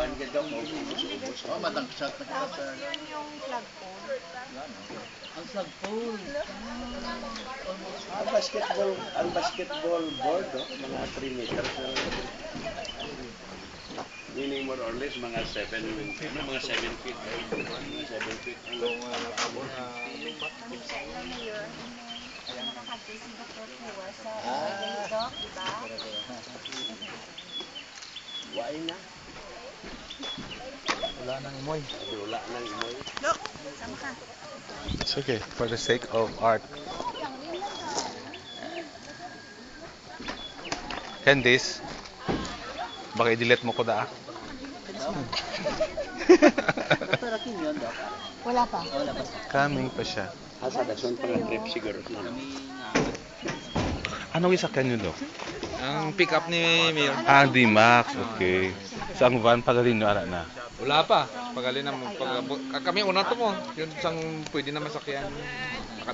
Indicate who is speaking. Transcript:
Speaker 1: Oh, matangkasat na kita sa...
Speaker 2: Yan yung flagpole.
Speaker 1: Ang flagpole.
Speaker 3: Ang basketball board, mga 3 meters. Meaning more or less mga 7 feet. Mga 7 feet. Mga 7 feet.
Speaker 2: Nakakadto si Dr. Pua sa ganito, di ba?
Speaker 3: Why na?
Speaker 1: Wala nang imoy.
Speaker 3: Wala nang imoy.
Speaker 2: Look, sama ka.
Speaker 4: It's okay, for the sake of art. Candice, baka i-delete mo ko da.
Speaker 1: Pero kin yun, Doc.
Speaker 2: Wala pa.
Speaker 1: Wala pa.
Speaker 4: Coming pa siya.
Speaker 3: Asa dason pa nga trip siguro.
Speaker 1: Kami
Speaker 4: Anong isakyan nyo, Dok?
Speaker 5: Ang pick up ni Mayor.
Speaker 4: Ah, D-Max, okay. So ang van pagalin nyo, ara na?
Speaker 5: Wala pa. Pagalin na mo. Kami una to mo. Yun sang pwede na masakyan.